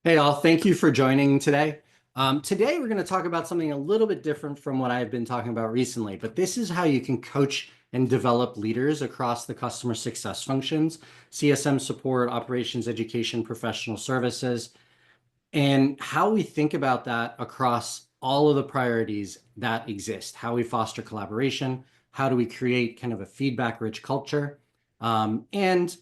Hey, all, thank you for joining today. Today, we're going to talk about something a little bit different from what I've been talking about recently, but this is how you can coach and develop leaders across the customer success functions, CSM support, operations, education, professional services, and how we think about that across all of the priorities that exist, how we foster collaboration, how do we create kind of a feedback-rich culture, and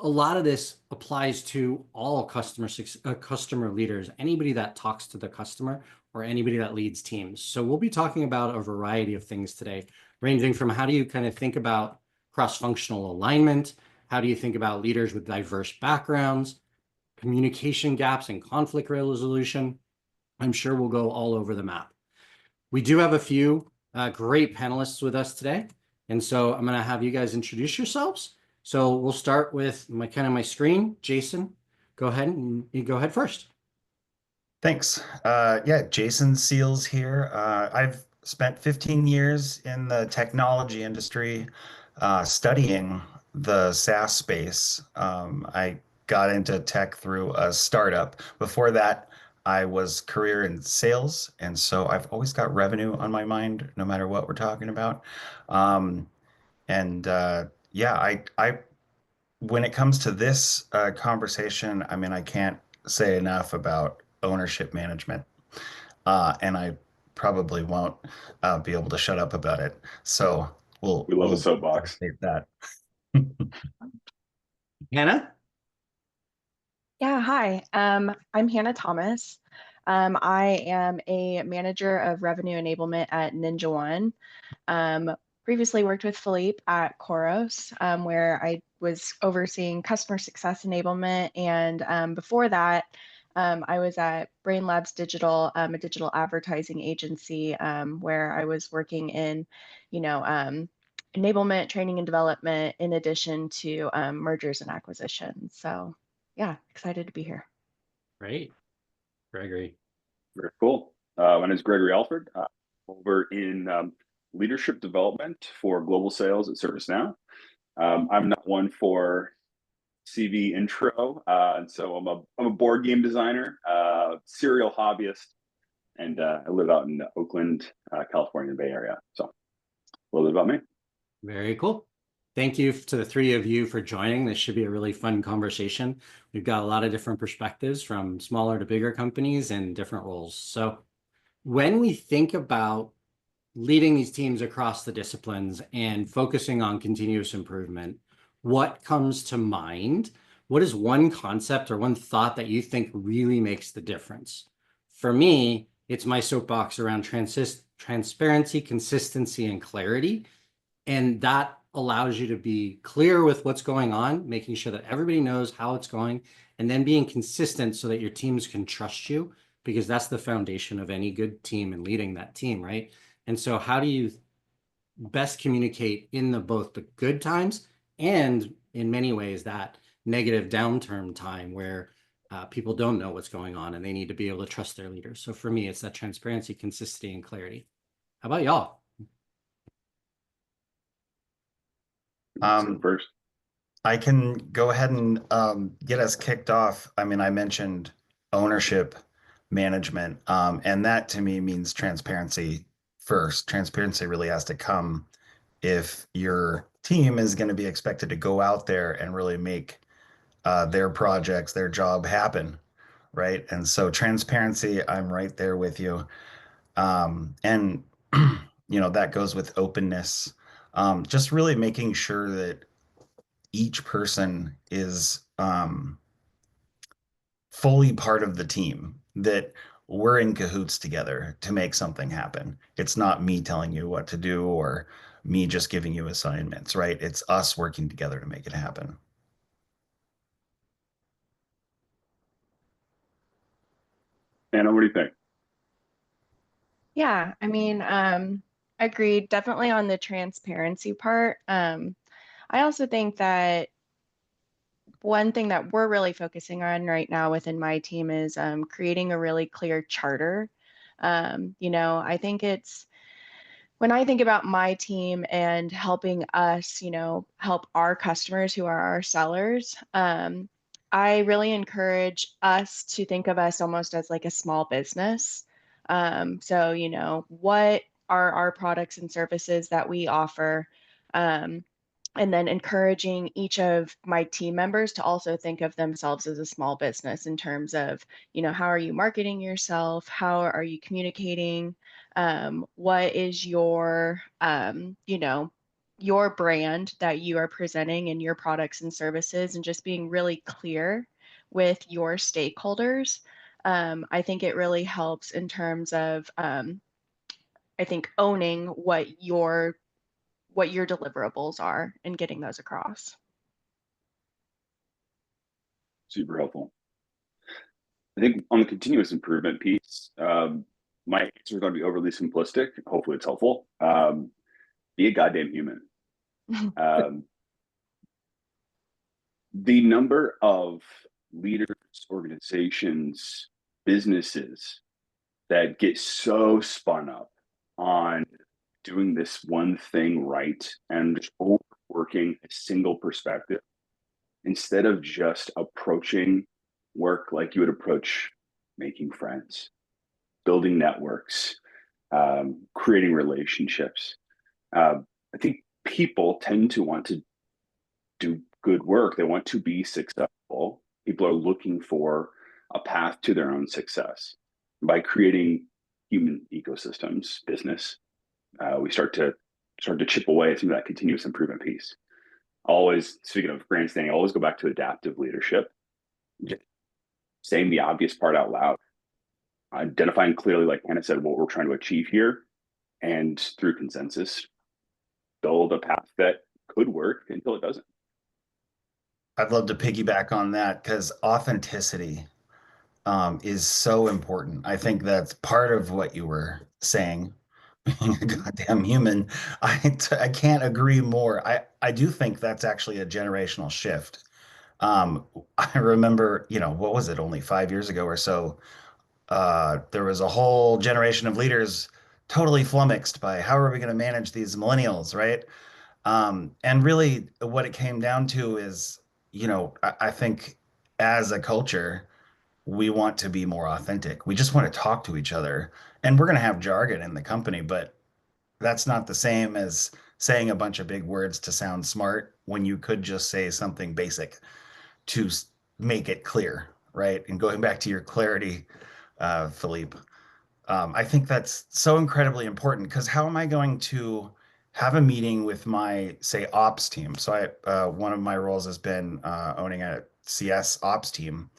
a lot of this applies to all customer leaders, anybody that talks to the customer or anybody that leads teams. So we'll be talking about a variety of things today, ranging from how do you kind of think about cross-functional alignment, how do you think about leaders with diverse backgrounds, communication gaps and conflict resolution. I'm sure we'll go all over the map. We do have a few great panelists with us today. And so I'm going to have you guys introduce yourselves. So we'll start with my screen. Jason, go ahead and you go ahead first. Thanks. Yeah, Jason Seals here. I've spent 15 years in the technology industry studying the SaaS space. I got into tech through a startup. Before that, I was career in sales, and so I've always got revenue on my mind, no matter what we're talking about. Um, and yeah, I when it comes to this conversation, I mean, I can't say enough about ownership management, and I probably won't be able to shut up about it. So we'll We love a we'll soapbox. state that. Hannah? Yeah, hi. I'm Hannah Thomas. I am a manager of revenue enablement at Ninja One. Previously worked with Philippe at Koros, where I was overseeing customer success enablement. And before that, I was at Brain Labs Digital, a digital advertising agency, where I was working in, enablement, training, and development, in addition to mergers and acquisitions. So yeah, excited to be here. Great. Gregory. Very cool. My name is Gregory Alford, over in leadership development for global sales at ServiceNow. I'm not one for CV intro, and so I'm a board game designer, serial hobbyist, and I live out in the Oakland, California Bay Area. So a little bit about me. Very cool. Thank you to the three of you for joining. This should be a really fun conversation. We've got a lot of different perspectives from smaller to bigger companies and different roles. So when we think about leading these teams across the disciplines and focusing on continuous improvement, what comes to mind? What is one concept or one thought that you think really makes the difference? For me, it's my soapbox around transparency, consistency, and clarity. And that allows you to be clear with what's going on, making sure that everybody knows how it's going, and then being consistent so that your teams can trust you, because that's the foundation of any good team and leading that team, right? And so how do you best communicate in both the good times and in many ways that negative downturn time where people don't know what's going on and they need to be able to trust their leaders? So for me, it's that transparency, consistency, and clarity. How about y'all? First, I can go ahead and get us kicked off. I mean, I mentioned ownership management, and that to me means transparency first. Transparency really has to come if your team is going to be expected to go out there and really make their projects, their job happen, right? And so transparency, I'm right there with you. And that goes with openness. Just really making sure that each person is fully part of the team, that we're in cahoots together to make something happen. It's not me telling you what to do or me just giving you assignments, right? It's us working together to make it happen. Anna, what do you think? Yeah, I mean, agreed, definitely on the transparency part. I also think that one thing that we're really focusing on right now within my team is creating a really clear charter. I think it's when I think about my team and helping us, help our customers who are our sellers, I really encourage us to think of us almost as like a small business. So, what are our products and services that we offer? Um, and then encouraging each of my team members to also think of themselves as a small business in terms of, how are you marketing yourself? How are you communicating? What is your brand that you are presenting in your products and services, and just being really clear with your stakeholders. I think it really helps in terms of, I think, owning what your deliverables are and getting those across. Super helpful. I think on the continuous improvement piece, my answer is going to be overly simplistic. Hopefully, it's helpful. Be a goddamn human. Um, the number of leaders, organizations, businesses that get so spun up on doing this one thing right and just overworking a single perspective instead of just approaching work like you would approach making friends, building networks, creating relationships. I think people tend to want to do good work. They want to be successful. People are looking for a path to their own success. By creating human ecosystems, business, we start to chip away at some of that continuous improvement piece. Always, speaking of grandstanding, always go back to adaptive leadership. Just saying the obvious part out loud, identifying clearly, like Hannah said, what we're trying to achieve here, and through consensus, build a path that could work until it doesn't. I'd love to piggyback on that because authenticity is so important. I think that's part of what you were saying. Being a goddamn human, I can't agree more. I do think that's actually a generational shift. I remember, what was it, only 5 years ago or so, there was a whole generation of leaders totally flummoxed by how are we going to manage these millennials, right? And really, what it came down to is, I think as a culture, we want to be more authentic. We just want to talk to each other. And we're going to have jargon in the company, but that's not the same as saying a bunch of big words to sound smart when you could just say something basic to make it clear, right? And going back to your clarity, Philippe, I think that's so incredibly important because how am I going to have a meeting with my, say, ops team? So one of my roles has been owning a CS ops team.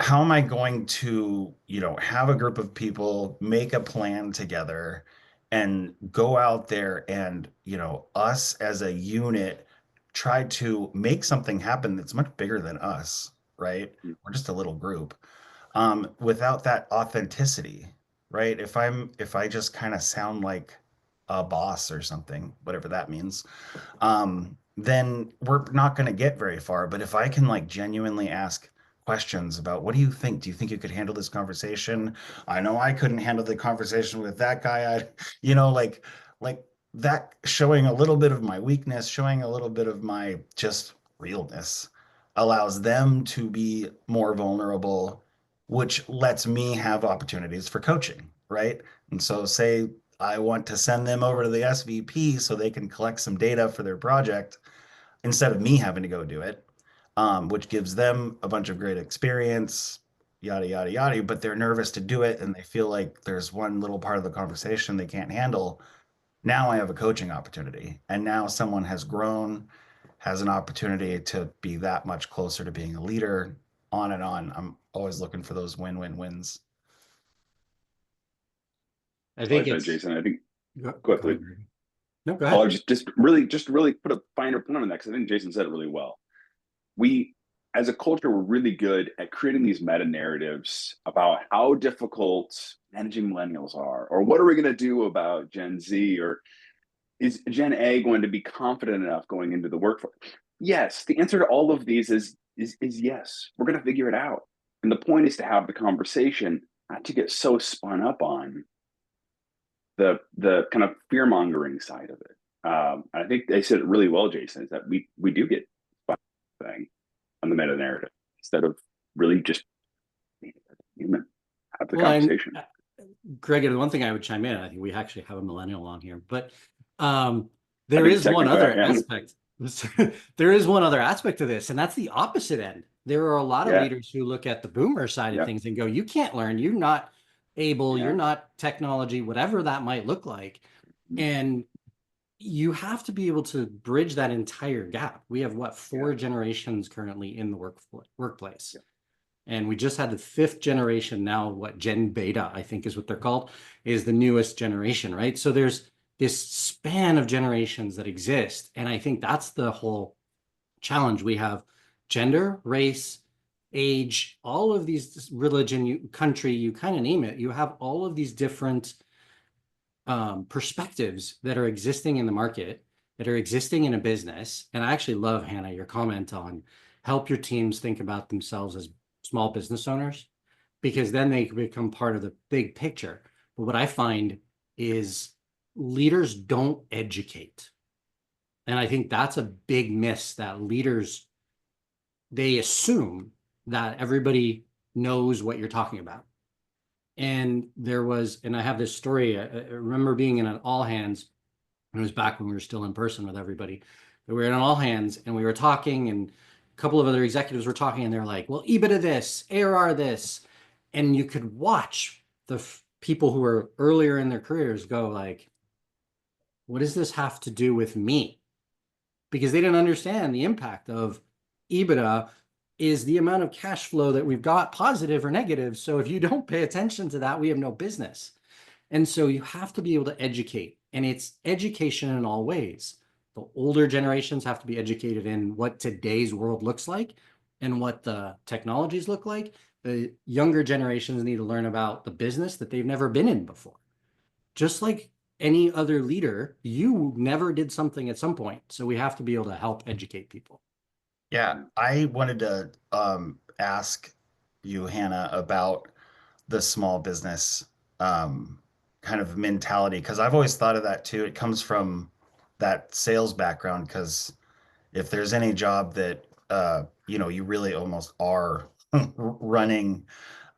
How am I going to, have a group of people make a plan together and go out there and, us as a unit try to make something happen that's much bigger than us, right? We're just a little group. Without that authenticity, right? If I just kind of sound like a boss or something, whatever that means, then we're not going to get very far. But if I can like genuinely ask questions about what do you think? Do you think you could handle this conversation? I know I couldn't handle the conversation with that guy. Like that showing a little bit of my weakness, showing a little bit of my just realness allows them to be more vulnerable, which lets me have opportunities for coaching, right? And so say I want to send them over to the SVP so they can collect some data for their project instead of me having to go do it, which gives them a bunch of great experience, yada, yada, yada. But they're nervous to do it and they feel like there's one little part of the conversation they can't handle. Now I have a coaching opportunity. And now someone has grown, has an opportunity to be that much closer to being a leader, on and on. I'm always looking for those win-win-wins. I I think like that, it's Jason. I think go, go go ahead, ahead, Greg. No, go Oh, ahead. just really put a finer point on that because I think Jason said it really well. We, as a culture, we're really good at creating these meta narratives about how difficult managing millennials are, or what are we going to do about Gen Z, or is Gen A going to be confident enough going into the workforce? Yes, the answer to all of these is yes. We're going to figure it out, and the point is to have the conversation, not to get so spun up on the kind of fear mongering side of it. I think they said it really well, Jason, is that we do get thing on the meta narrative. instead of really just being a human, have the Well, and conversation. Greg, the one thing I would chime in, I think we actually have a millennial on here, but I there think is one technically other I am. aspect. There is one other aspect to this, and that's the opposite end. There are a lot of Yeah, leaders who look at the boomer side of yeah, things and go, you can't learn, you're not able, you're yeah. not technology, whatever that might look like. And you have to be able to bridge that entire gap. We have what, four generations currently in the workplace. Yeah. And we just had the fifth generation now, what Gen Beta, I think is what they're called, is the newest generation, right? So there's this span of generations that exist. And I think that's the whole challenge. We have gender, race, age, all of these, religion, country, you kind of name it. You have all of these different perspectives that are existing in the market, that are existing in a business. And I actually love, Hannah, your comment on help your teams think about themselves as small business owners, because then they can become part of the big picture. But what I find is leaders don't educate. And I think that's a big miss that leaders, they assume that everybody knows what you're talking about. And and I have this story. I remember being in an all hands. It was back when we were still in person with everybody. We were in all hands and we were talking, and a couple of other executives were talking, and they're like, well, EBITDA this, ARR this. And you could watch the people who were earlier in their careers go like, what does this have to do with me? Because they didn't understand the impact of EBITDA is the amount of cash flow that we've got, positive or negative. So if you don't pay attention to that, we have no business. And so you have to be able to educate, and it's education in all ways. The older generations have to be educated in what today's world looks like and what the technologies look like. The younger generations need to learn about the business that they've never been in before. Just like any other leader, you never did something at some point. So we have to be able to help educate people. Yeah, I wanted to ask you, Hannah, about the small business um, kind of mentality, because I've always thought of that too. It comes from that sales background, because if there's any job that you really almost are running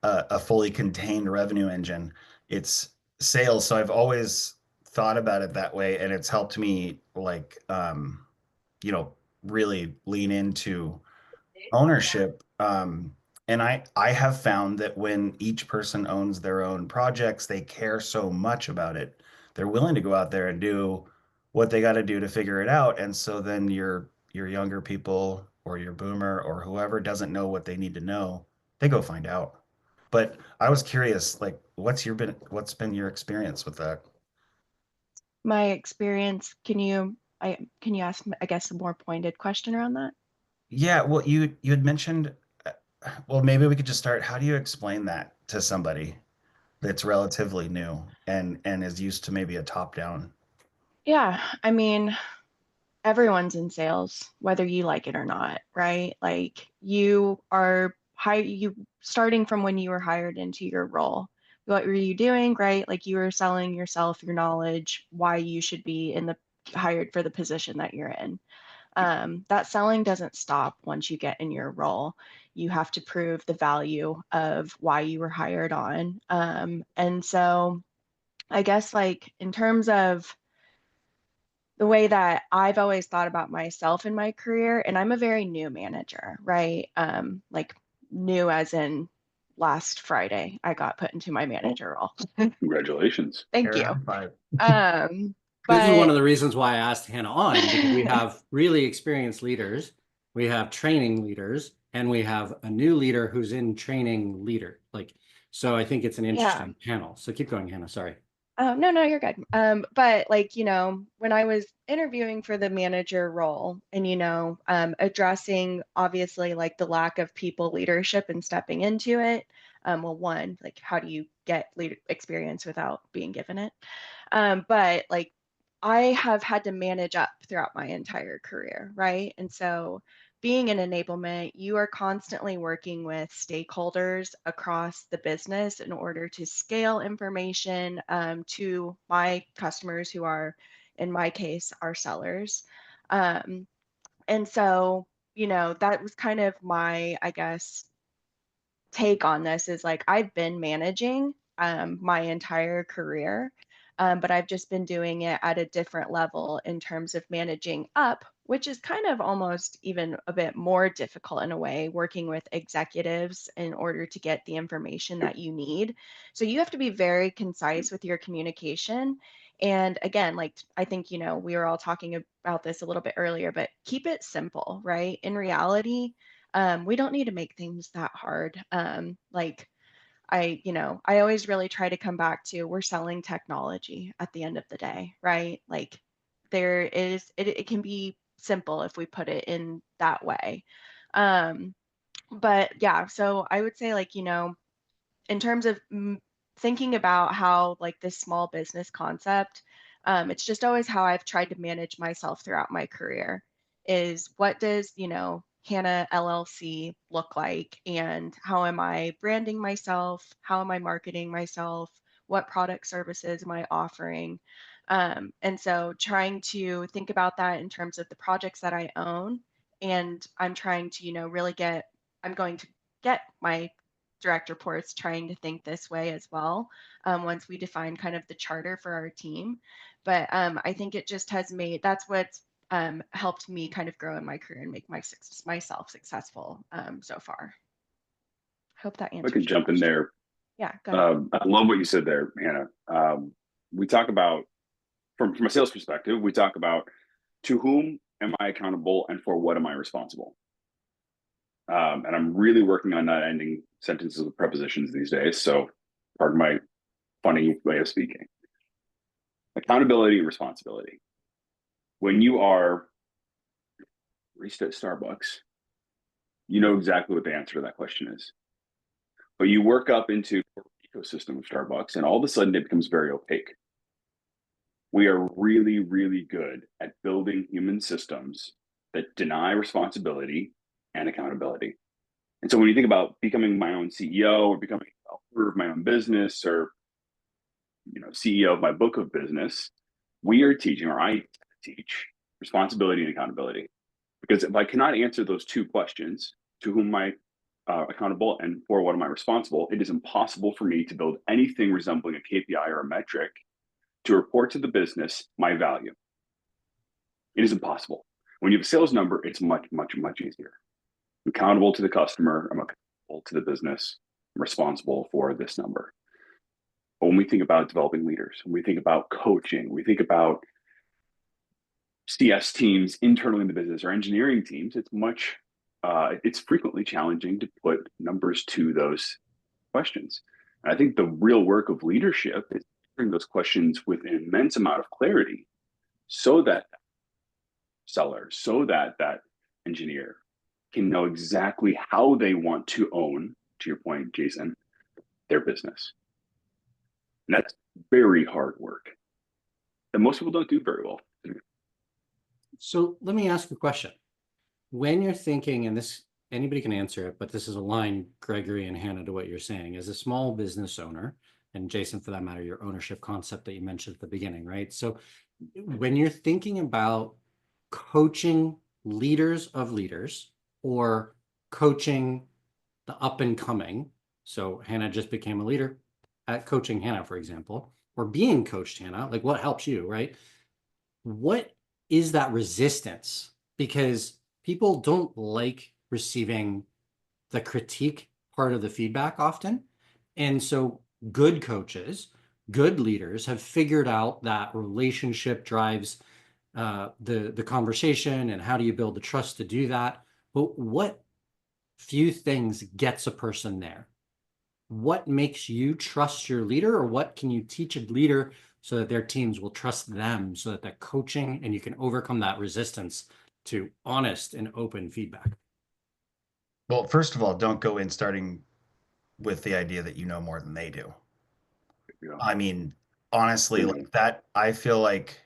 a fully contained revenue engine, it's sales. So I've always thought about it that way, and it's helped me like you know really lean into ownership. And I have found that when each person owns their own projects, they care so much about it. They're willing to go out there and do what they got to do to figure it out. And so then your younger people or your boomer or whoever doesn't know what they need to know, they go find out. But I was curious, like, what's been your experience with that? My experience, can you ask, I guess, a more pointed question around that? Yeah, well, you had mentioned, well, maybe we could just start. How do you explain that to somebody that's relatively new and is used to maybe a top down? Yeah, I mean, everyone's in sales, whether you like it or not, right? Like you starting from when you were hired into your role. What were you doing, right? Like you were selling yourself, your knowledge, why you should be in the hired for the position that you're in. That selling doesn't stop once you get in your role. You have to prove the value of why you were hired on. And so I guess like in terms of the way that I've always thought about myself in my career, and I'm a very new manager, right? Like new as in last Friday, I got put into my manager role. Congratulations. Thank Air you. high five. Um, This is one but of the reasons why I asked Hannah on, because we have really experienced leaders, we have training leaders, and we have a new leader who's in training leader. So I think it's an yeah. interesting panel. So keep going, Hannah. Sorry. Oh, no, no, you're good. But like, when I was interviewing for the manager role and, addressing obviously like the lack of people leadership and stepping into it. Well, one, like how do you get leader experience without being given it? But like I have had to manage up throughout my entire career, right? And so being in enablement, you are constantly working with stakeholders across the business in order to scale information to my customers who are, in my case, our sellers. Um, and so that was kind of my, I guess, take on this is like I've been managing my entire career, but I've just been doing it at a different level in terms of managing up, which is kind of almost even a bit more difficult in a way, working with executives in order to get the information that you need. So you have to be very concise with your communication. And again, like I think, we were all talking about this a little bit earlier, but keep it simple, right? In reality, we don't need to make things that hard. Like I always really try to come back to we're selling technology at the end of the day, right? Like it can be simple if we put it in that way. Um, but yeah, so I would say like, in terms of thinking about how like this small business concept, it's just always how I've tried to manage myself throughout my career is what does, Hannah LLC look like and how am I branding myself? How am I marketing myself? What product services am I offering? And so trying to think about that in terms of the projects that I own. And I'm trying to, I'm going to get my direct reports trying to think this way as well once we define kind of the charter for our team. But I think it just has made that's what's helped me kind of grow in my career and make myself successful so far. Hope that I answers could your jump in question. there. Yeah, go ahead. I love what you said there, Hannah. We talk about, from a sales perspective, we talk about to whom am I accountable and for what am I responsible? And I'm really working on not ending sentences with prepositions these days. So, pardon my funny way of speaking. Accountability and responsibility. When you are barista at Starbucks, you know exactly what the answer to that question is. But you work up into the ecosystem of Starbucks, and all of a sudden it becomes very opaque. We are really, really good at building human systems that deny responsibility and accountability. And so when you think about becoming my own CEO or becoming a founder of my own business or CEO of my book of business, we are teaching, or I teach, responsibility and accountability. Because if I cannot answer those two questions, to whom am I accountable and for what am I responsible, it is impossible for me to build anything resembling a KPI or a metric to report to the business my value. It is impossible. When you have a sales number, it's much, much, much easier. I'm accountable to the customer. I'm accountable to the business. I'm responsible for this number. But when we think about developing leaders, when we think about coaching, we think about CS teams internally in the business or engineering teams, it's frequently challenging to put numbers to those questions. And I think the real work of leadership is answering those questions with an immense amount of clarity so that seller, so that engineer can know exactly how they want to own, to your point, Jason, their business. And that's very hard work that most people don't do very well. So let me ask a question. When you're thinking, and this anybody can answer it, but this is aligned, Gregory and Hannah, to what you're saying, as a small business owner, and Jason, for that matter, your ownership concept that you mentioned at the beginning, right? So when you're thinking about coaching leaders of leaders or coaching the up and coming, so Hannah just became a leader at coaching Hannah, for example, or being coached Hannah, like what helps you, right? What is that resistance? Because people don't like receiving the critique part of the feedback often. And so good coaches, good leaders have figured out that relationship drives the conversation and how do you build the trust to do that. But what few things gets a person there? What makes you trust your leader, or what can you teach a leader so that their teams will trust them, so that that coaching and you can overcome that resistance to honest and open feedback? Well, first of all, don't go in starting with the idea that you know more than they do. I mean, honestly, like that, I feel like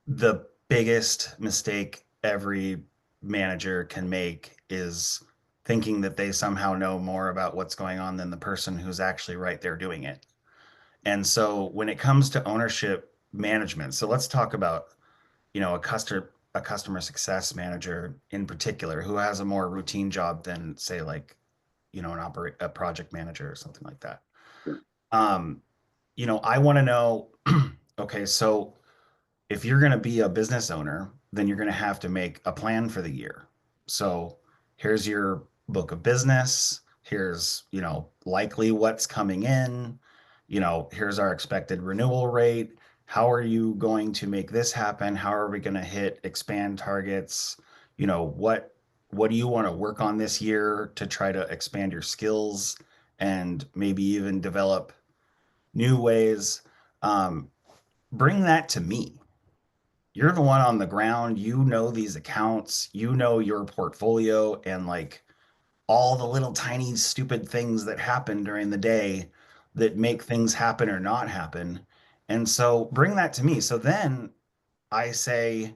the biggest mistake every manager can make is thinking that they somehow know more about what's going on than the person who's actually right there doing it. And so when it comes to ownership management, so let's talk about, a a customer success manager in particular who has a more routine job than say like, a project manager or something like that. Sure. I want to know, okay, so if you're going to be a business owner, then you're going to have to make a plan for the year. So here's your book of business. Here's, likely what's coming in. Here's our expected renewal rate. How are you going to make this happen? How are we going to hit expand targets? What do you want to work on this year to try to expand your skills and maybe even develop new ways? Bring that to me. You're the one on the ground. You know these accounts, you know your portfolio and like all the little tiny stupid things that happen during the day that make things happen or not happen. And so bring that to me. So then I say,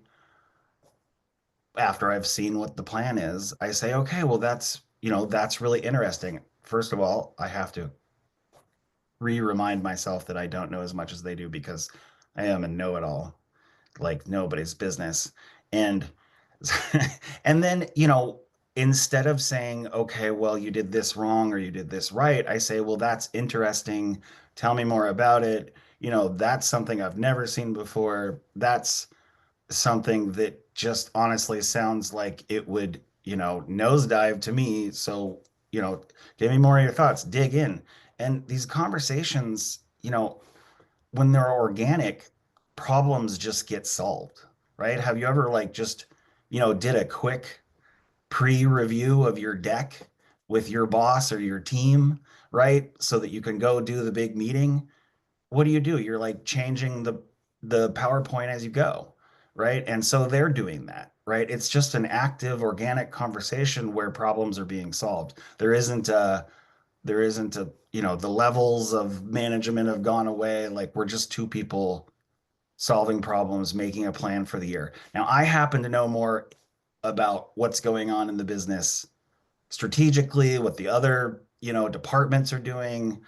after I've seen what the plan is, I say, okay, well, that's really interesting. First of all, I have to remind myself that I don't know as much as they do because I am a know-it-all, like nobody's business. And and then, instead of saying, okay, well, you did this wrong or you did this right, I say, well, that's interesting. Tell me more about it. That's something I've never seen before. That's something that just honestly sounds like it would, nosedive to me. So, give me more of your thoughts, dig in. And these conversations, when they're organic, problems just get solved, right? Have you ever like just, did a quick pre-review of your deck with your boss or your team, right? So that you can go do the big meeting. What do? You're like changing the PowerPoint as you go, right? And so they're doing that, right? It's just an active, organic conversation where problems are being solved. There isn't a, the levels of management have gone away. Like we're just two people solving problems, making a plan for the year. Now, I happen to know more about what's going on in the business strategically, what the other, departments are doing.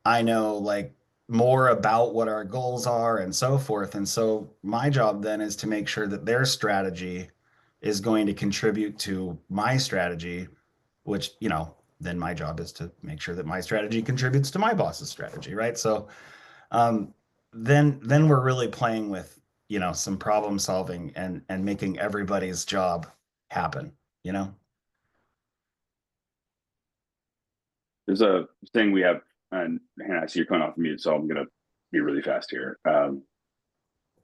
I know like more about what our goals are and so forth. And so my job then is to make sure that their strategy is going to contribute to my strategy, which, then my job is to make sure that my strategy contributes to my boss's strategy, right? So um, then we're really playing with, some problem solving and making everybody's job happen, you know? There's a thing we have, and Hannah, I see you're coming off mute, so I'm going to be really fast here.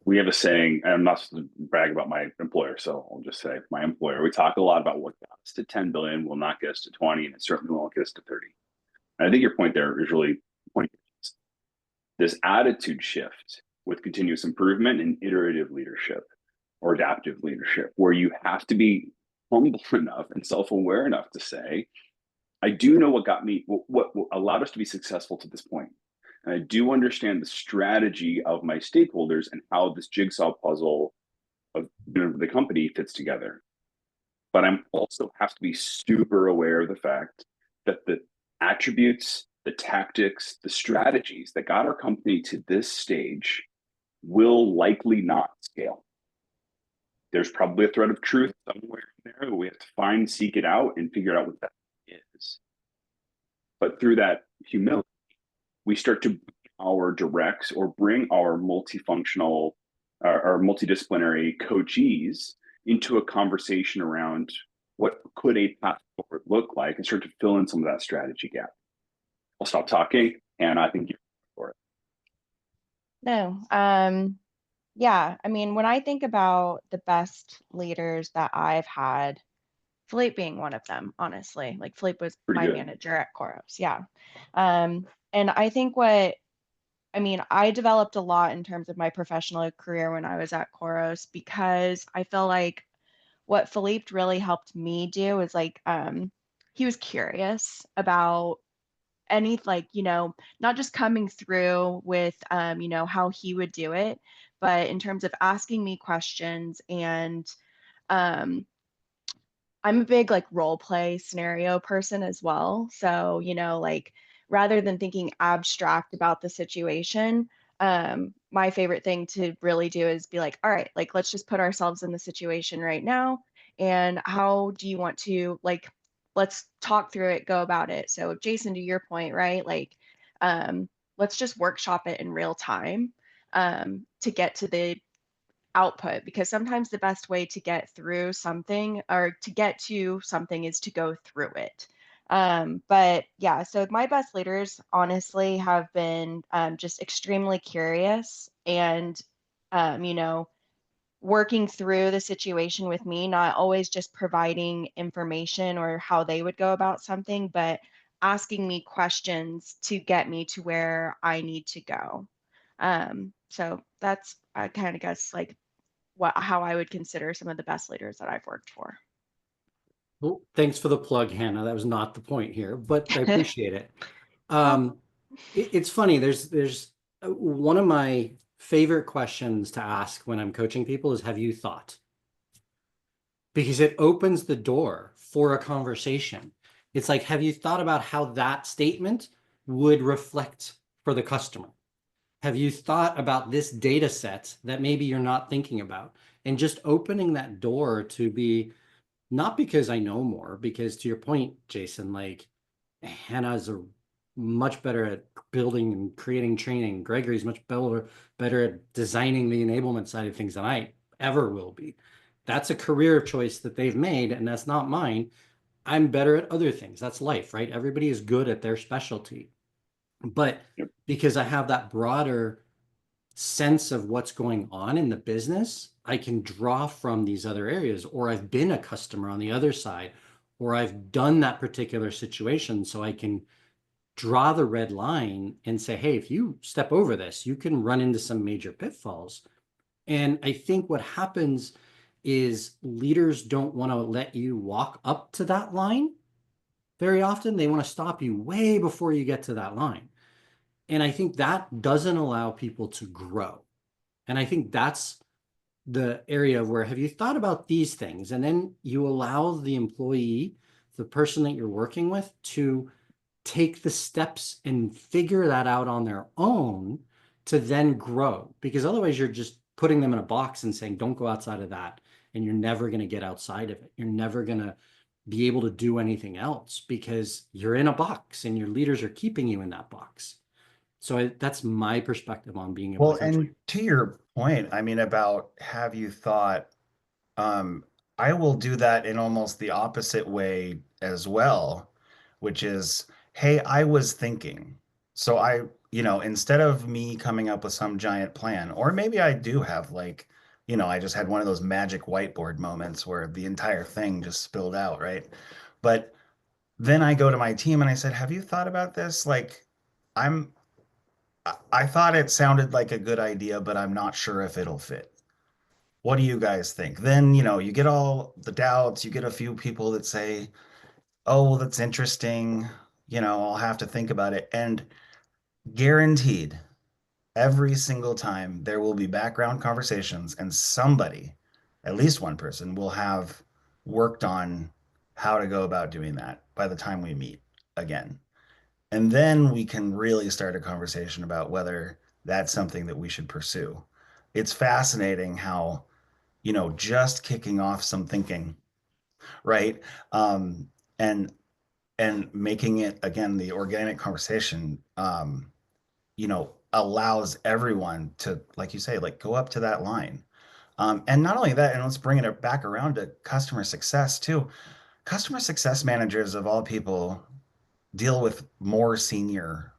We have a saying, and I'm not supposed to brag about my employer, so I'll just say my employer. We talk a lot about what got us to 10 billion will not get us to 20, and it certainly won't get us to 30. And I think your point there is really pointing. This attitude shift with continuous improvement and iterative leadership or adaptive leadership, where you have to be humble enough and self-aware enough to say, I do know what got me, what allowed us to be successful to this point. And I do understand the strategy of my stakeholders and how this jigsaw puzzle of the company fits together. But I'm also have to be super aware of the fact that the attributes, the tactics, the strategies that got our company to this stage will likely not scale. There's probably a thread of truth somewhere in there. We have to find, seek it out, and figure out what that is. But through that humility, we start to bring our directs or bring our multifunctional, our multidisciplinary coachees into a conversation around what could a path forward look like and start to fill in some of that strategy gap. I'll stop talking, and I think you're for it. No, yeah, I mean, when I think about the best leaders that I've had, Philippe being one of them, honestly. Like Philippe was Pretty my good. manager at Koros, yeah. And I think I developed a lot in terms of my professional career when I was at Koros because I feel like what Philippe really helped me do is he was curious about not just coming through with how he would do it, but in terms of asking me questions. And um I'm a big like role play scenario person as well. So, rather than thinking abstract about the situation, my favorite thing to really do is be like, all right, like let's just put ourselves in the situation right now. And how do you want to like, let's talk through it, go about it. So Jason, to your point, right? Like, um, let's just workshop it in real time to get to the output, because sometimes the best way to get through something or to get to something is to go through it. But yeah, so my best leaders honestly have been just extremely curious and, you know, working through the situation with me, not always just providing information or how they would go about something, but asking me questions to get me to where I need to go. So that's, I kind of guess, like how I would consider some of the best leaders that I've worked for. Well, thanks for the plug, Hannah. That was not the point here, but I appreciate it. Oh, Um, it's funny. There's one of my favorite questions to ask when I'm coaching people is, have you thought? Because it opens the door for a conversation. It's like, have you thought about how that statement would reflect for the customer? Have you thought about this data set that maybe you're not thinking about? And just opening that door to be, not because I know more, because to your point, Jason, like Hannah's a much better at building and creating training. Gregory's much better at designing the enablement side of things than I ever will be. That's a career choice that they've made, and that's not mine. I'm better at other things. That's life, right? Everybody is good at their specialty. But Yep. because I have that broader sense of what's going on in the business, I can draw from these other areas, or I've been a customer on the other side, or I've done that particular situation. So I can draw the red line and say, hey, if you step over this, you can run into some major pitfalls. And I think what happens is leaders don't want to let you walk up to that line very often. They want to stop you way before you get to that line. And I think that doesn't allow people to grow. And I think that's the area where, have you thought about these things? And then you allow the employee, the person that you're working with, to take the steps and figure that out on their own to then grow. Because otherwise you're just putting them in a box and saying, don't go outside of that. And you're never going to get outside of it. You're never going to be able to do anything else because you're in a box and your leaders are keeping you in that box. So that's my perspective on being able Well, to coach. and to your point, I mean, about have you thought, um, I will do that in almost the opposite way as well, which is, hey, I was thinking. So instead of me coming up with some giant plan, or maybe I do have like, I just had one of those magic whiteboard moments where the entire thing just spilled out, right? But then I go to my team and I said, have you thought about this? Like, I'm I thought it sounded like a good idea, but I'm not sure if it'll fit. What do you guys think? Then, you get all the doubts, you get a few people that say, "Oh, well, that's interesting. I'll have to think about it." And guaranteed, every single time there will be background conversations and somebody, at least one person, will have worked on how to go about doing that by the time we meet again. And then we can really start a conversation about whether that's something that we should pursue. It's fascinating how, just kicking off some thinking, right? Um, and and making it again the organic conversation, allows everyone to, like you say, like go up to that line. And not only that, and let's bring it back around to customer success too. Customer success managers of all people deal with more senior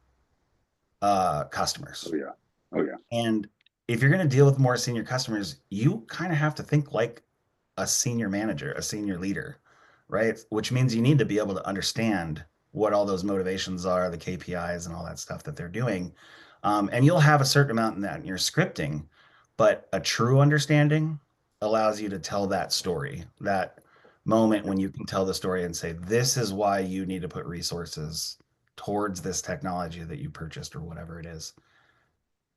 Oh customers. yeah. Oh yeah. And if you're going to deal with more senior customers, you kind of have to think like a senior manager, a senior leader, right? Which means you need to be able to understand what all those motivations are, the KPIs, and all that stuff that they're doing. And you'll have a certain amount in that in your scripting, but a true understanding allows you to tell that story, that moment when you can tell the story and say, this is why you need to put resources towards this technology that you purchased or whatever it is,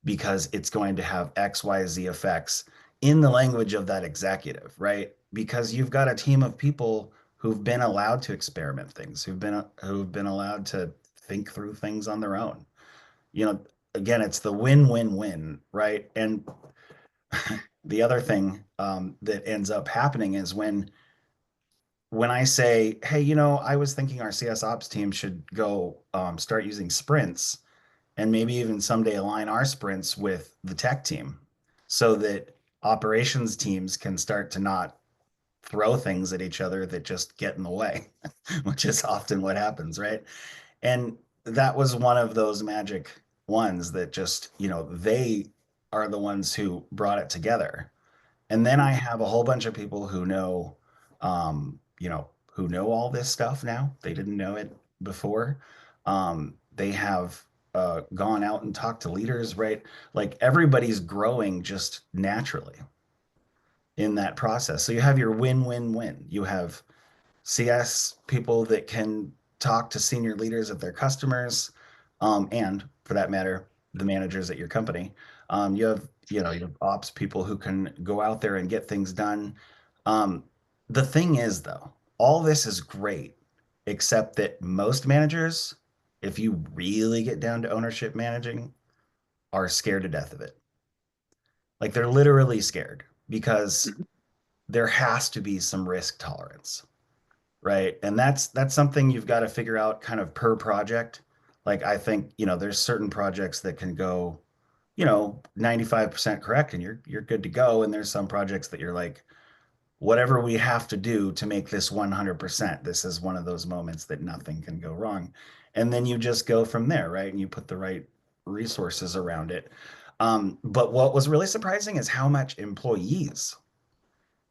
because it's going to have XYZ effects in the language of that executive, right? Because you've got a team of people who've been allowed to experiment things, who've been allowed to think through things on their own. You know, again, it's the win-win-win, right? And the other thing that ends up happening is when I say, hey, I was thinking our CS ops team should go start using sprints and maybe even someday align our sprints with the tech team so that operations teams can start to not throw things at each other that just get in the way, which is often what happens, right? And that was one of those magic ones that just, they are the ones who brought it together. And then I have a whole bunch of people who know all this stuff now. They didn't know it before. They have gone out and talked to leaders, right? Like everybody's growing just naturally in that process. So you have your win-win-win. You have CS people that can talk to senior leaders of their customers, and for that matter, the managers at your company. You have ops people who can go out there and get things done. Um, the thing is, though, all this is great, except that most managers, if you really get down to ownership managing, are scared to death of it. Like they're literally scared because Mhm. there has to be some risk tolerance. Right. And that's something you've got to figure out kind of per project. Like I think, there's certain projects that can go, 95% correct and you're good to go. And there's some projects that you're like, whatever we have to do to make this 100%, this is one of those moments that nothing can go wrong. And then you just go from there, right? And you put the right resources around it. But what was really surprising is how much employees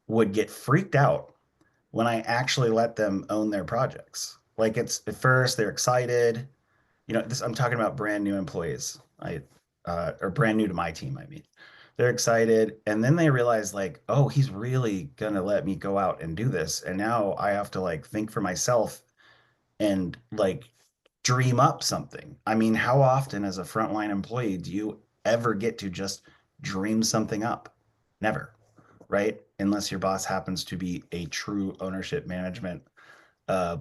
would get freaked out when I actually let them own their projects. Like it's at first they're excited. This I'm talking about brand new employees. Or brand new to my team, I mean. They're excited and then they realize like, oh, he's really gonna let me go out and do this. And now I have to like think for myself and like dream up something. I mean, how often as a frontline employee do you ever get to just dream something up? Never, right? Unless your boss happens to be a true ownership management uh,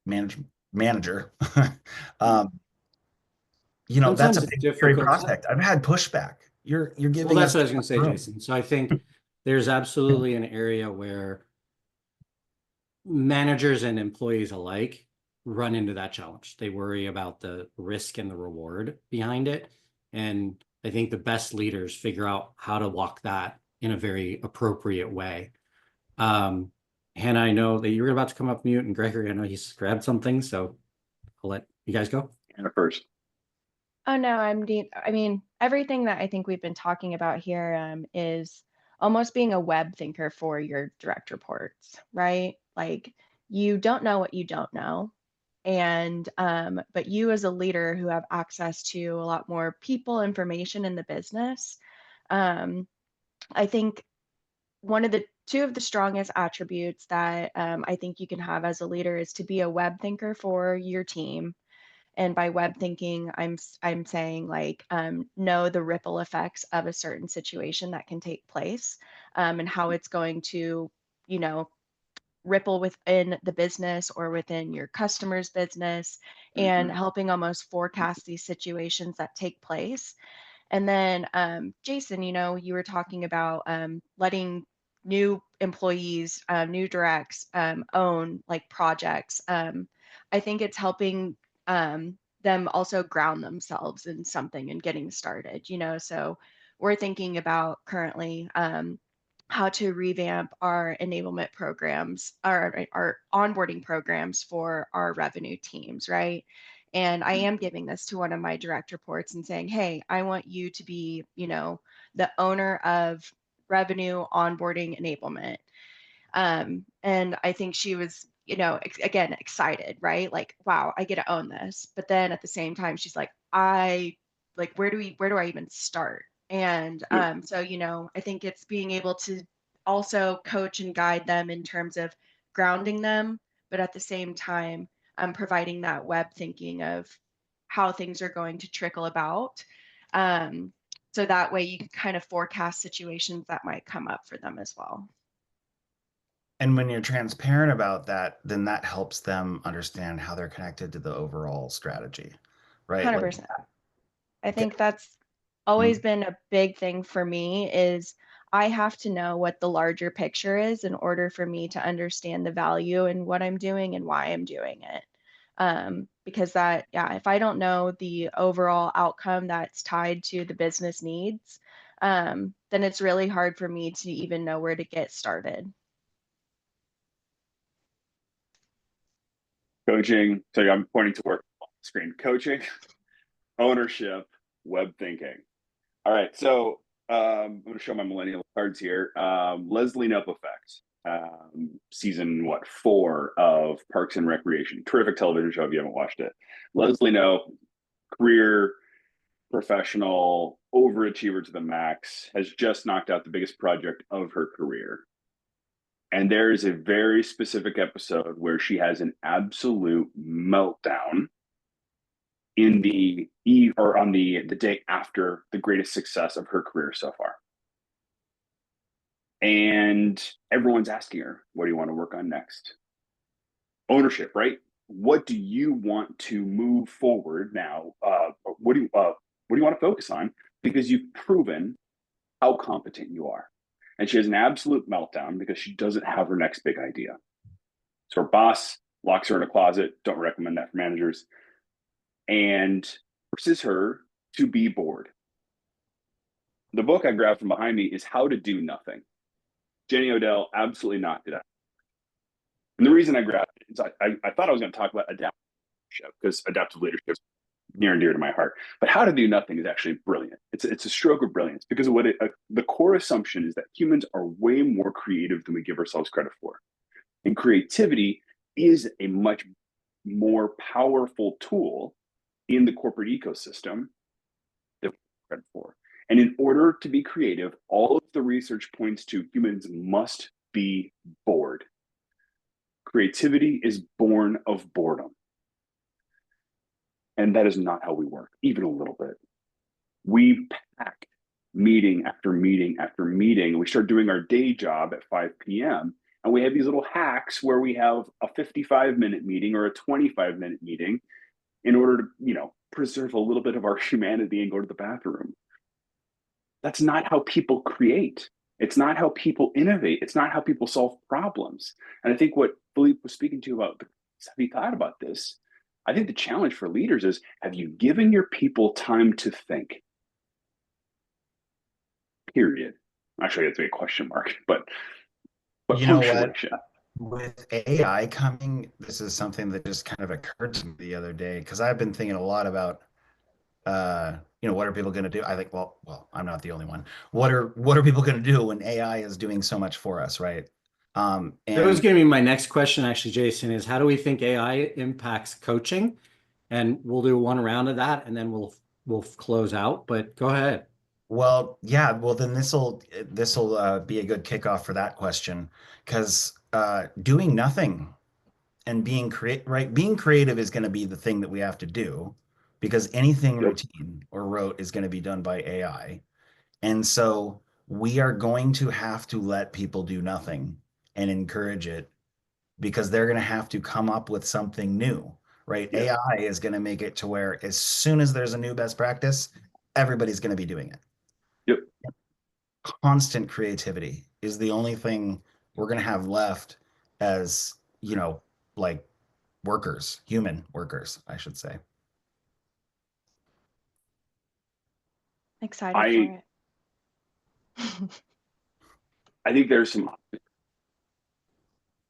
manage, manager. um, that's a Sometimes it's big scary difficult. prospect. I've had pushback. You're Well, giving that's us what I too was going much to say, room. Jason. So I think there's absolutely an area where managers and employees alike run into that challenge. They worry about the risk and the reward behind it. And I think the best leaders figure out how to walk that in a very appropriate way. Um, Hannah, I know that you were about to come up mute, and Gregory, I know he's grabbed something, so I'll let you guys go. Hannah first. Oh no, I mean, everything that I think we've been talking about here is almost being a web thinker for your direct reports, right? Like you don't know what you don't know. And but you as a leader who have access to a lot more people information in the business, um, I think one of the two of the strongest attributes that I think you can have as a leader is to be a web thinker for your team. And by web thinking, I'm saying like know the ripple effects of a certain situation that can take place, and how it's going to, you know, ripple within the business or within your customer's business, and Hmm. helping almost forecast these situations that take place. And then, Jason, you were talking about letting new employees, new directs own like projects. I think it's helping them also ground themselves in something and getting started, So we're thinking about currently how to revamp our enablement programs, our onboarding programs for our revenue teams, right? And I am giving this to one of my direct reports and saying, hey, I want you to be, the owner of revenue onboarding enablement. And I think she was, again, excited, right? Like, wow, I get to own this. But then at the same time, she's like, where do I even start? And Yeah. so, I think it's being able to also coach and guide them in terms of grounding them, but at the same time, providing that web thinking of how things are going to trickle about. Um, so that way you can kind of forecast situations that might come up for them as well. And when you're transparent about that, then that helps them understand how they're connected to the overall strategy. right? Like, 100%. I yeah, think that's always been a big thing for me is I have to know what the larger picture is in order for me to understand the value in what I'm doing and why I'm doing it. Because that, yeah, if I don't know the overall outcome that's tied to the business needs, then it's really hard for me to even know where to get started. Coaching. So I'm pointing to work on the screen. Coaching, ownership, web thinking. All right. So I'm going to show my millennial cards here. Leslie Knope Effect. Season 4 of Parks and Recreation. Terrific television show if you haven't watched it. Leslie Knope, career professional, overachiever to the max, has just knocked out the biggest project of her career. And there is a very specific episode where she has an absolute meltdown in the eve or on the day after the greatest success of her career so far. And everyone's asking her, what do you want to work on next? Ownership, right? What do you want to move forward now? What do you want to focus on? Because you've proven how competent you are. And she has an absolute meltdown because she doesn't have her next big idea. So her boss locks her in a closet. Don't recommend that for managers. And forces her to be bored. The book I grabbed from behind me is How to Do Nothing. Jenny Odell absolutely knocked it out. And the reason I grabbed it is I thought I was going to talk about adaptive leadership because adaptive leadership is near and dear to my heart. But How to Do Nothing is actually brilliant. It's a stroke of brilliance because of what the core assumption is that humans are way more creative than we give ourselves credit for. And creativity is a much more powerful tool in the corporate ecosystem that we give credit for. And in order to be creative, all of the research points to humans must be bored. Creativity is born of boredom. And that is not how we work, even a little bit. We pack meeting after meeting after meeting. We start doing our day job at 5 p.m. And we have these little hacks where we have a 55-minute meeting or a 25-minute meeting in order to, preserve a little bit of our humanity and go to the bathroom. That's not how people create. It's not how people innovate. It's not how people solve problems. And I think what Philippe was speaking to about, have you thought about this? I think the challenge for leaders is, have you given your people time to think? Period. Actually, it's a question mark, but you know what? punctuation. With AI coming, this is something that just kind of occurred to me the other day because I've been thinking a lot about, what are people going to do? I think, well, I'm not the only one. What are people going to do when AI is doing so much for us, right? That was And going to be my next question, actually, Jason, is how do we think AI impacts coaching? And we'll do one round of that, and then we'll close out. But go ahead. well, yeah, well then this will be a good kickoff for that question because doing nothing and being creative is going to be the thing that we have to do because anything Yep. routine or rote is going to be done by AI. And so we are going to have to let people do nothing and encourage it because they're going to have to come up with something new, right? Yep. AI is going to make it to where as soon as there's a new best practice, everybody's going to be doing it. Yep. Constant creativity is the only thing we're going to have left as, like human workers, I should say. Excited for it. I think there's some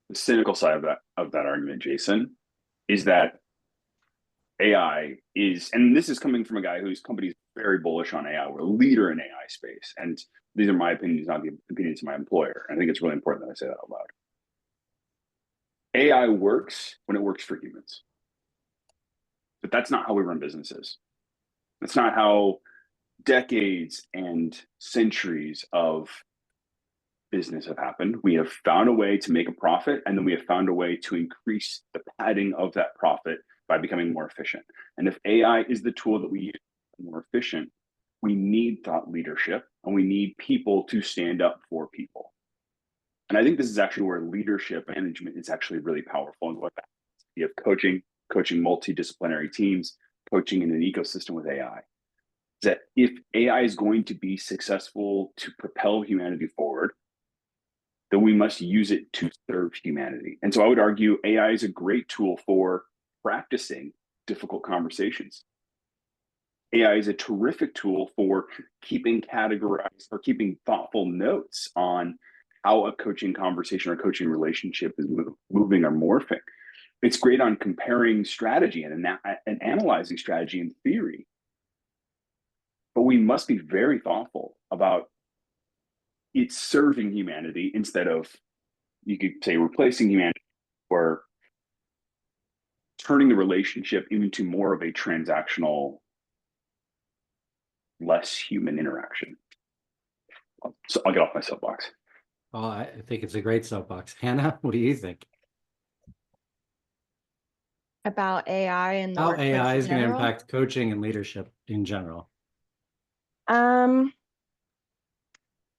the cynical side of that argument, Jason, is that AI is, and this is coming from a guy whose company is very bullish on AI. We're a leader in AI space, and these are my opinions, not the opinions of my employer. I think it's really important that I say that out loud. AI works when it works for humans, but that's not how we run businesses. That's not how decades and centuries of business have happened. We have found a way to make a profit, and then we have found a way to increase the padding of that profit by becoming more efficient. And if AI is the tool that we use to be more efficient, we need thought leadership and we need people to stand up for people. And I think this is actually where leadership management is actually really powerful. And what that is, you have coaching multidisciplinary teams, coaching in an ecosystem with AI. Is that if AI is going to be successful to propel humanity forward, then we must use it to serve humanity. And so I would argue AI is a great tool for practicing difficult conversations. AI is a terrific tool for keeping categorized or keeping thoughtful notes on how a coaching conversation or coaching relationship is moving or morphing. It's great on comparing strategy and analyzing strategy and theory. But we must be very thoughtful about it's serving humanity instead of, you could say, replacing humanity or turning the relationship into more of a transactional, less human interaction. So I'll get off my soapbox. Oh, I think it's a great soapbox. Hannah, what do you think? About AI and the How workplace AI in is going to general. impact coaching and leadership in general?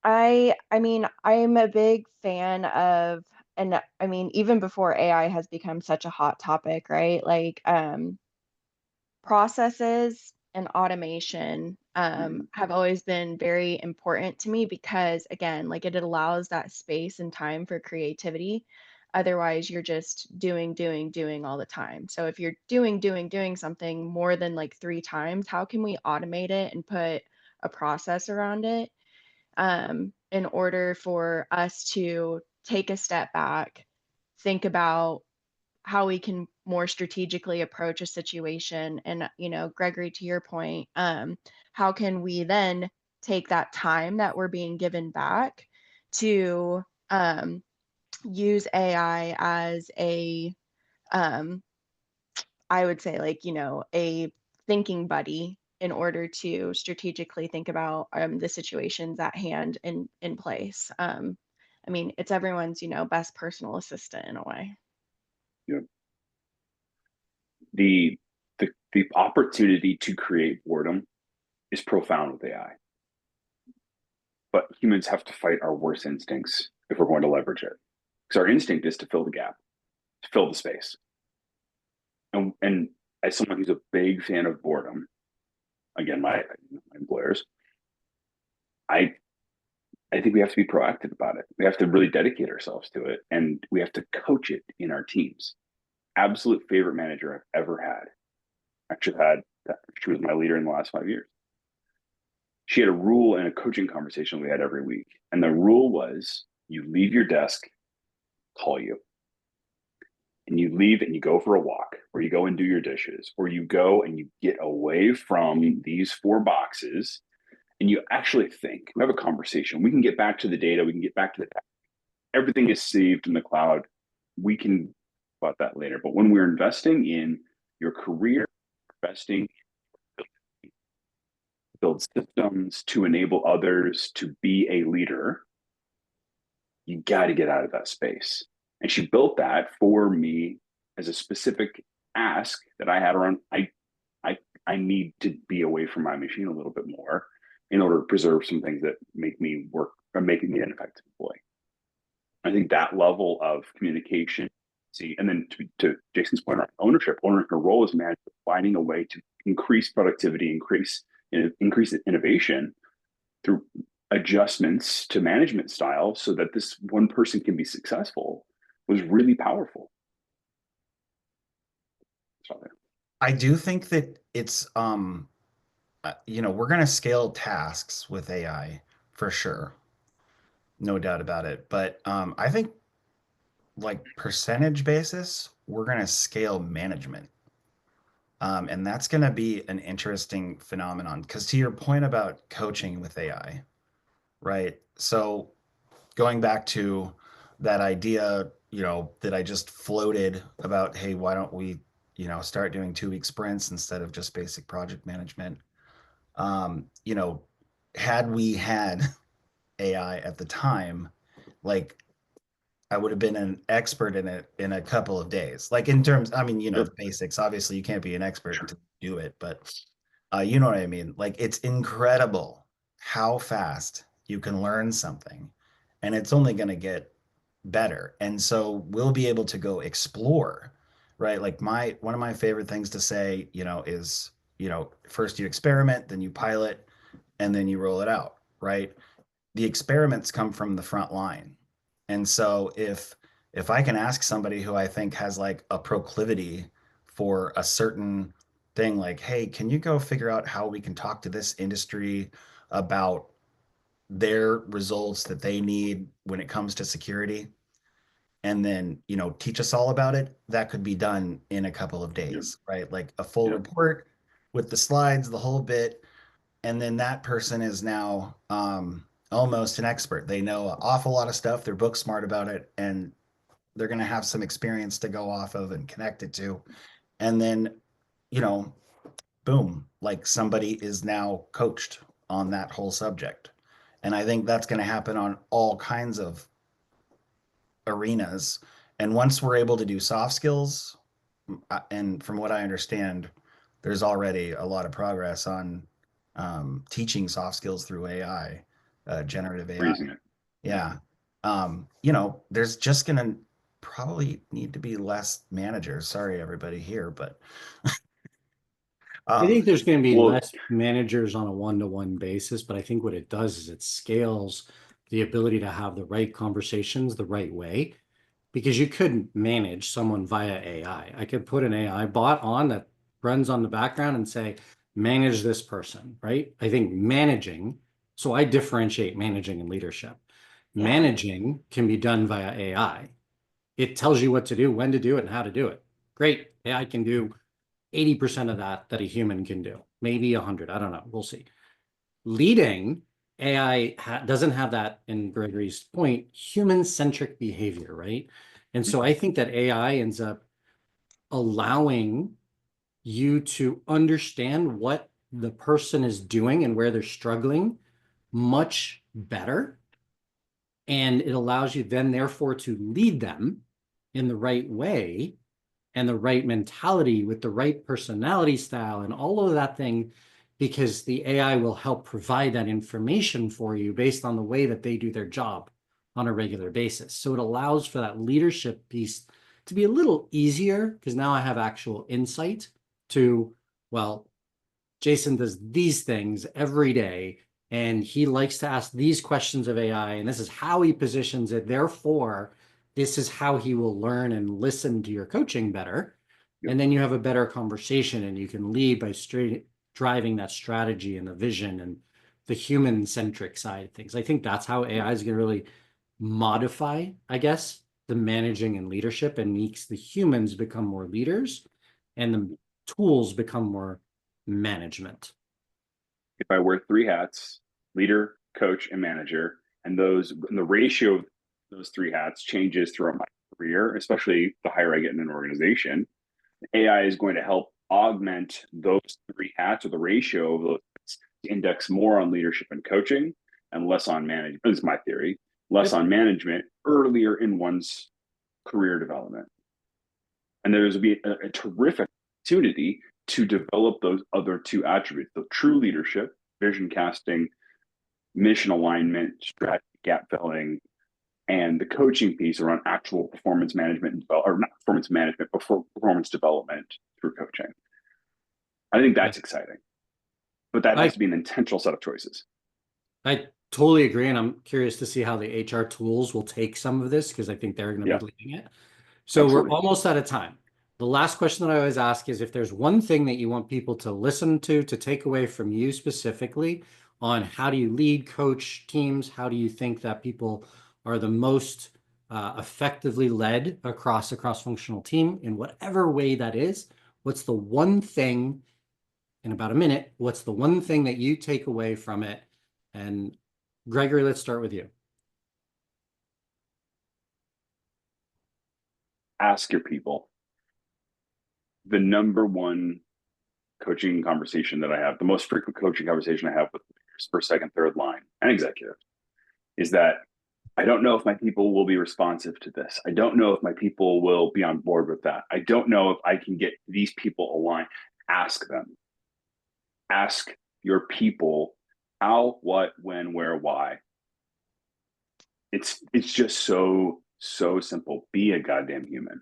I mean, I'm a big fan of, and I mean, even before AI has become such a hot topic, right? Like, processes and automation have always been very important to me because, again, like it allows that space and time for creativity. Otherwise, you're just doing all the time. So if you're doing something more than like 3 times, how can we automate it and put a process around it in order for us to take a step back, think about how we can more strategically approach a situation? And Gregory, to your point, how can we then take that time that we're being given back to use AI as a I would say, like, a thinking buddy in order to strategically think about the situations at hand in place. I mean, it's everyone's, best personal assistant in a way. You know, the opportunity to create boredom is profound with AI. But humans have to fight our worst instincts if we're going to leverage it. Because our instinct is to fill the gap, to fill the space. And as someone who's a big fan of boredom, again, my employers, I think we have to be proactive about it. We have to really dedicate ourselves to it, and we have to coach it in our teams. Absolute favorite manager I've ever had. Actually had that. She was my leader in the last 5 years. She had a rule and a coaching conversation we had every week. And the rule was you leave your desk, call you. And you leave and you go for a walk, or you go and do your dishes, or you go and you get away from these 4 boxes and you actually think. We have a conversation. We can get back to the data. We can get back to the everything is saved in the cloud. We can about that later. But when we're investing in your career, investing, build systems to enable others to be a leader, you got to get out of that space. And she built that for me as a specific ask that I had around. I need to be away from my machine a little bit more in order to preserve some things that make me work or making me an effective employee. I think that level of communication, and then to Jason's point on ownership, her role as manager, finding a way to increase productivity, increase innovation through adjustments to management style so that this one person can be successful was really powerful. I do think that it's we're going to scale tasks with AI for sure. No doubt about it. But I think like percentage basis, we're going to scale management. And that's going to be an interesting phenomenon because to your point about coaching with AI, right? So going back to that idea, that I just floated about, hey, why don't we, start doing 2-week sprints instead of just basic project management? Um, you know, had we had AI at the time, like I would have been an expert in it in a couple of days. Like in terms, I mean, Sure. the basics. Obviously, you can't be an expert Sure. to do it, but you know what I mean? Like it's incredible how fast you can learn something, and it's only going to get better. And so we'll be able to go explore, right? Like one of my favorite things to say, is first you experiment, then you pilot, and then you roll it out, right? The experiments come from the front line. And so if I can ask somebody who I think has like a proclivity for a certain thing, like, hey, can you go figure out how we can talk to this industry about their results that they need when it comes to security? And then, teach us all about it. That could be done in a couple of Yep. days, right? Like a full Yep. report with the slides, the whole bit. And then that person is now almost an expert. They know an awful lot of stuff. They're book smart about it, and they're going to have some experience to go off of and connect it to. And then, you know, boom, like somebody is now coached on that whole subject. And I think that's going to happen on all kinds of arenas. And once we're able to do soft skills, and from what I understand, there's already a lot of progress on teaching soft skills through AI, generative We're AI. using it. Yeah. There's just going to probably need to be less managers. Sorry, everybody here, but I think there's going to be Well, less managers on a one-to-one basis, but I think what it does is it scales the ability to have the right conversations the right way, because you couldn't manage someone via AI. I could put an AI bot on that runs on the background and say, manage this person, right? I think managing, so I differentiate managing and leadership. Managing can be done via AI. It tells you what to do, when to do it, and how to do it. Great. AI can do 80% of that a human can do, maybe 100. I don't know. We'll see. Leading, AI doesn't have that, in Gregory's point, human-centric behavior, right? And so I think that AI ends up allowing you to understand what the person is doing and where they're struggling much better. And it allows you then, therefore, to lead them in the right way and the right mentality with the right personality style and all of that thing, because the AI will help provide that information for you based on the way that they do their job on a regular basis. So it allows for that leadership piece to be a little easier, because now I have actual insight to, well, Jason does these things every day, and he likes to ask these questions of AI, and this is how he positions it. Therefore, this is how he will learn and listen to your coaching better. Yep. And then you have a better conversation, and you can lead by driving that strategy and the vision and the human-centric side of things. I think that's how AI is going to really modify, I guess, the managing and leadership, and makes the humans become more leaders and the tools become more management. if I wear three hats, leader, coach, and manager, and the ratio of those three hats changes throughout my career, especially the higher I get in an organization, AI is going to help augment those three hats, or the ratio of those hats, to index more on leadership and coaching and less on management. This is my theory, less on management earlier in one's career development. And there's be a terrific opportunity to develop those other two attributes: the true leadership, vision casting, mission alignment, strategy gap filling, and the coaching piece around actual performance management, or not performance management, but performance development through coaching. I think that's exciting, but that has to be an intentional set of choices. I totally agree, and I'm curious to see how the HR tools will take some of this, because I think they're going to be leading it. So Absolutely. we're almost out of time. The last question that I always ask is, if there's one thing that you want people to listen to take away from you specifically on how do you lead, coach teams, how do you think that people are the most effectively led across a cross-functional team in whatever way that is, what's the one thing, in about a minute, what's the one thing that you take away from it? And Gregory, let's start with you. Ask your people. The number one coaching conversation that I have, the most frequent coaching conversation I have with leaders, first, second, third line, and executives, is that I don't know if my people will be responsive to this. I don't know if my people will be on board with that. I don't know if I can get these people aligned. Ask them. Ask your people how, what, when, where, why. It's just so simple. Be a goddamn human.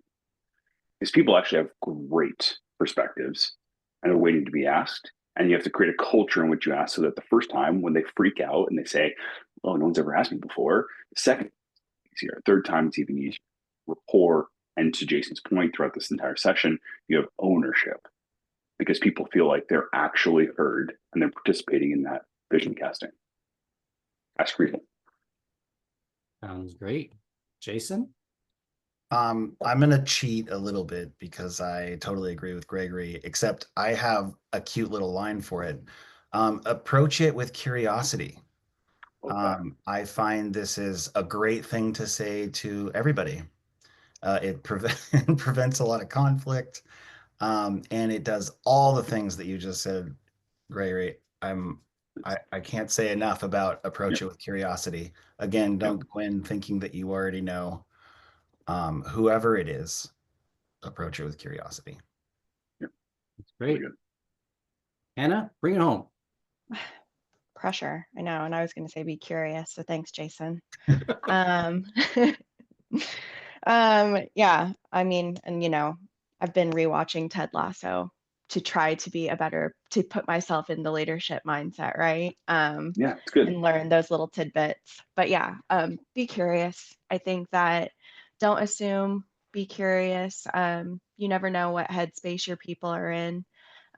Because people actually have great perspectives. and they're waiting to be asked. And you have to create a culture in which you ask so that the first time when they freak out and they say, oh, no one's ever asked me before, the second it's easier, third time it's even easier. Rapport, and to Jason's point throughout this entire session, you have ownership because people feel like they're actually heard and they're participating in that vision casting. That's real. Sounds great. Jason? I'm gonna cheat a little bit because I totally agree with Gregory, except I have a cute little line for it. Approach it with curiosity. I find this is a great thing to say to everybody. It prevents a lot of conflict, and it does all the things that you just said, Gregory. I can't say enough about approach it with curiosity. Again, don't go in thinking that you already know. Whoever it is, approach it with curiosity. That's great. Hannah, bring it home. Pressure, I know. And I was going to say be curious. So thanks, Jason. um, yeah, I mean, and I've been rewatching Ted Lasso to try to be to put myself in the leadership mindset, right? Yeah, it's good. And learn those little tidbits. But yeah, be curious. I think that don't assume, be curious. You never know what headspace your people are in.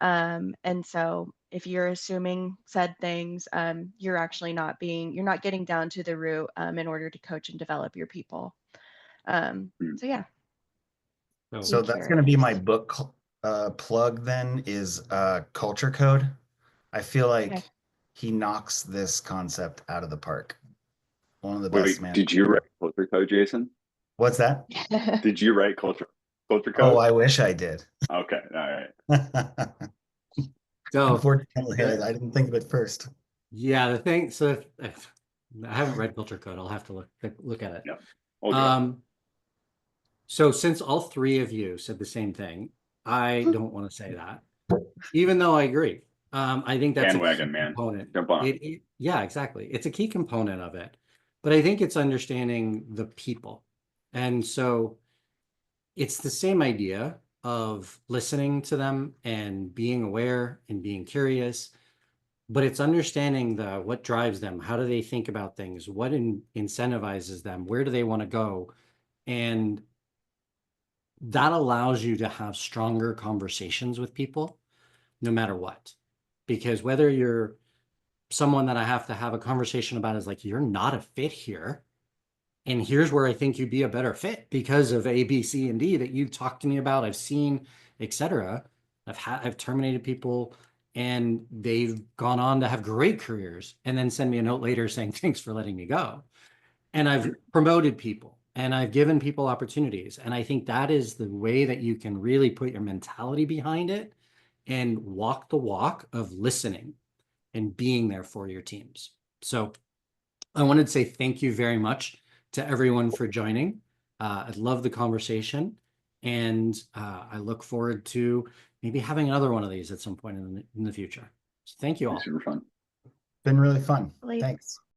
And so if you're assuming said things, you're not getting down to the root in order to coach and develop your people. So yeah. So that's going to be my book plug then is Culture Code. I feel like he knocks this concept out of the park. One of the best, man. Did you write Culture Code, Jason? What's that? Did you write Culture Code? Oh, I wish I did. Okay, all right. So unfortunately, I didn't think of it first. Yeah, the thing. So I haven't read Culture Code. I'll have to look at it. Yeah. So since all three of you said the same thing, I don't want to say that, even though I agree. I think that's bandwagon, a key man. component. Jump on. Yeah, exactly. It's a key component of it, but I think it's understanding the people, and so it's the same idea of listening to them and being aware and being curious, but it's understanding what drives them, how do they think about things, what incentivizes them, where do they want to go, and that allows you to have stronger conversations with people no matter what. Because whether you're someone that I have to have a conversation about is like, you're not a fit here, and here's where I think you'd be a better fit because of A, B, C, and D that you've talked to me about, I've seen, etc. I've terminated people and they've gone on to have great careers and then send me a note later saying, thanks for letting me go. And I've promoted people and I've given people opportunities. And I think that is the way that you can really put your mentality behind it and walk the walk of listening and being there for your teams. So I wanted to say thank you very much to everyone for joining. I love the conversation, and I look forward to maybe having another one of these at some point in the future. So thank you all. Super fun. Been really fun. Thanks.